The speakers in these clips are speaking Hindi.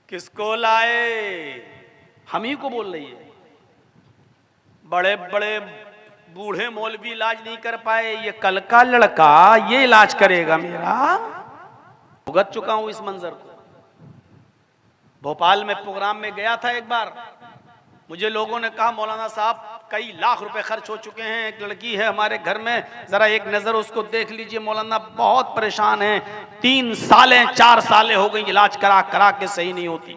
किसको लाए? हम ही को बोल रही है। बड़े बड़े बूढ़े मौलवी इलाज नहीं कर पाए, ये कल का लड़का ये इलाज करेगा मेरा। भुगत चुका हूं इस मंजर को। भोपाल में प्रोग्राम में गया था एक बार, मुझे लोगों ने कहा मौलाना साहब कई लाख रुपए खर्च हो चुके हैं, एक लड़की है हमारे घर में, जरा एक नजर उसको देख लीजिए मौलाना, बहुत परेशान है, 3 सालें 4 सालें हो गई इलाज करा करा के सही नहीं होती।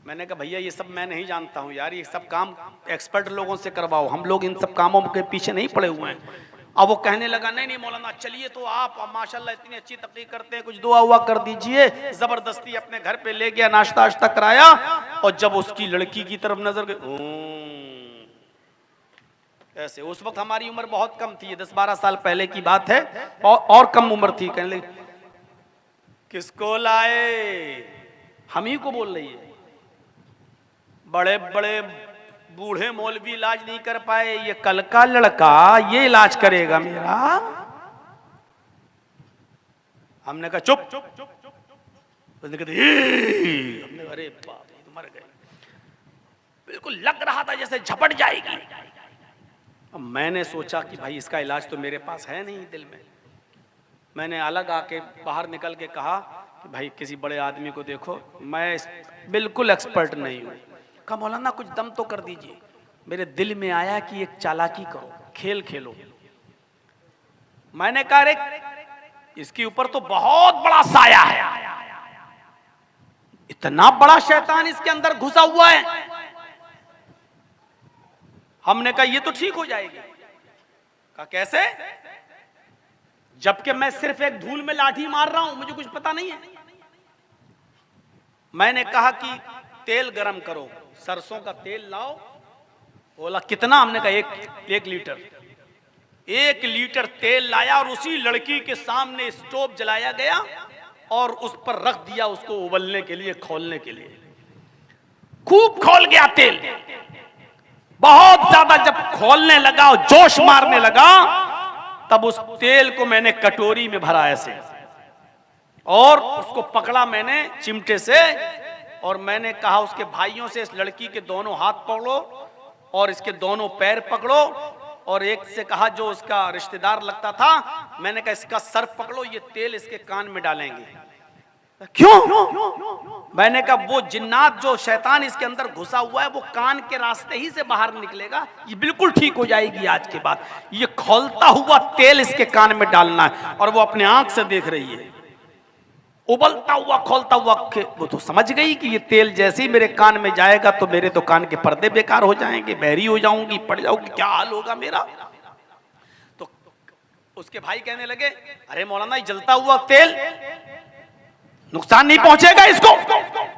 मैंने कहा भैया ये सब मैं नहीं जानता हूँ यार, ये सब काम एक्सपर्ट लोगों से करवाओ, हम लोग इन सब कामों के पीछे नहीं पड़े हुए हैं। अब वो कहने लगा नहीं नहीं मौलाना चलिए, तो आप माशाल्लाह इतनी अच्छी तकरीर करते हैं, कुछ दुआ हुआ कर दीजिए। जबरदस्ती अपने घर पे ले गया, नाश्ता वाश्ता कराया, और जब उसकी लड़की की तरफ नजर गई ऐसे, उस वक्त हमारी उम्र बहुत कम थी, 10-12 साल पहले की बात है, और कम उम्र थी। कहने लगी किसको लाए? हम ही को बोल रही है। बड़े बड़े बूढ़े मौलवी इलाज नहीं कर पाए, ये कल का लड़का ये इलाज करेगा मेरा। हमने कहा चुप। उसने कहा हमने अरे बाप रे मर गए, बिल्कुल लग रहा था जैसे झपट जाएगी। अब मैंने सोचा कि भाई इसका इलाज तो मेरे पास है नहीं दिल में। मैंने अलग आके बाहर निकल के कहा कि भाई किसी बड़े आदमी को देखो, मैं बिल्कुल एक्सपर्ट नहीं हूं। कहा मौलाना कुछ दम तो कर दीजिए। मेरे दिल में आया कि एक चालाकी करो, खेल खेलो। मैंने कहा रे इसके ऊपर तो बहुत बड़ा साया है, इतना बड़ा शैतान इसके अंदर घुसा हुआ है। हमने कहा ये तो ठीक हो जाएगी। कहा कैसे? जबकि मैं सिर्फ एक धूल में लाठी मार रहा हूं, मुझे कुछ पता नहीं है। मैंने कहा कि तेल गरम करो, सरसों का तेल लाओ। बोला कितना? हमने कहा एक लीटर। 1 लीटर तेल लाया और उसी लड़की के सामने स्टोव जलाया गया और उस पर रख दिया उसको उबलने के लिए, खोलने के लिए। खूब खोल गया तेल, बहुत ज्यादा जब खोलने लगा और जोश मारने लगा, तब उस तेल को मैंने कटोरी में भरा ऐसे, और उसको पकड़ा मैंने चिमटे से, और मैंने कहा उसके भाइयों से इस लड़की के दोनों हाथ पकड़ो और इसके दोनों पैर पकड़ो, और एक से कहा जो उसका रिश्तेदार लगता था, मैंने कहा इसका सर पकड़ो, ये तेल इसके कान में डालेंगे। क्यों? मैंने कहा वो जिन्नात जो शैतान इसके अंदर घुसा हुआ है वो कान के रास्ते ही से बाहर निकलेगा, ये बिल्कुल ठीक हो जाएगी आज के बाद। ये खोलता हुआ तेल इसके कान में डालना है, और वो अपने आंख से देख रही है, उबलता हुआ खोलता हुआ। वो तो समझ गई कि ये तेल जैसे ही मेरे कान में जाएगा तो मेरे तो कान के पर्दे बेकार हो जाएंगे, बहरी हो जाऊंगी, पड़ जाऊंगी, क्या हाल होगा मेरा। तो उसके भाई कहने लगे अरे मौलाना ये जलता हुआ तेल नुकसान नहीं पहुंचेगा इसको?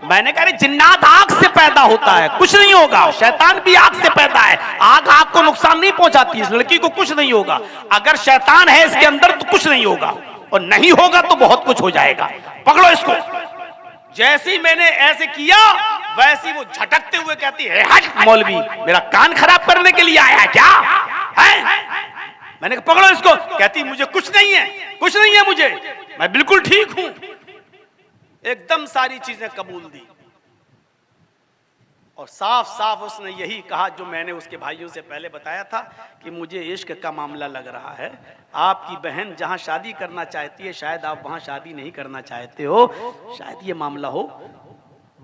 मैंने कहा जिन्नात आग से पैदा होता है, कुछ नहीं होगा। शैतान भी आग से पैदा है, आग आग को नुकसान नहीं पहुंचाती, इस लड़की को कुछ नहीं होगा। अगर शैतान है इसके अंदर तो कुछ नहीं होगा, और नहीं होगा तो बहुत कुछ हो जाएगा, पकड़ो इसको। जैसे ही मैंने ऐसे किया वैसे ही वो झटकते हुए कहती है हट मौलवी, मेरा कान खराब करने के लिए आया है क्या है? मैंने कहा पकड़ो इसको। कहती मुझे कुछ नहीं है, कुछ नहीं है मुझे, मैं बिल्कुल ठीक हूं। एकदम सारी चीजें कबूल दी, और साफ साफ उसने यही कहा जो मैंने उसके भाइयों से पहले बताया था कि मुझे इश्क का मामला लग रहा है, आपकी बहन जहां शादी करना चाहती है शायद आप वहां शादी नहीं करना चाहते हो, शायद ये मामला हो।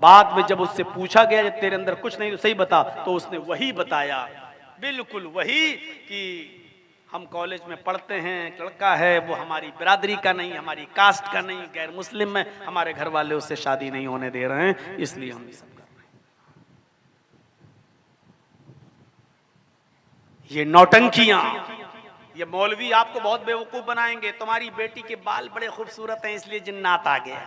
बाद में जब उससे पूछा गया जब तेरे अंदर कुछ नहीं तो सही बता, तो उसने वही बताया, बिल्कुल वही कि हम कॉलेज में पढ़ते हैं, लड़का है वो हमारी बिरादरी का नहीं, हमारी कास्ट का नहीं, गैर मुस्लिम है, हमारे घर वाले उससे शादी नहीं होने दे रहे हैं, इसलिए हम ये सब कर रहे हैं। ये नौटंकियां, ये मौलवी आपको बहुत बेवकूफ बनाएंगे। तुम्हारी बेटी के बाल बड़े खूबसूरत हैं इसलिए जिन्नात आ गया।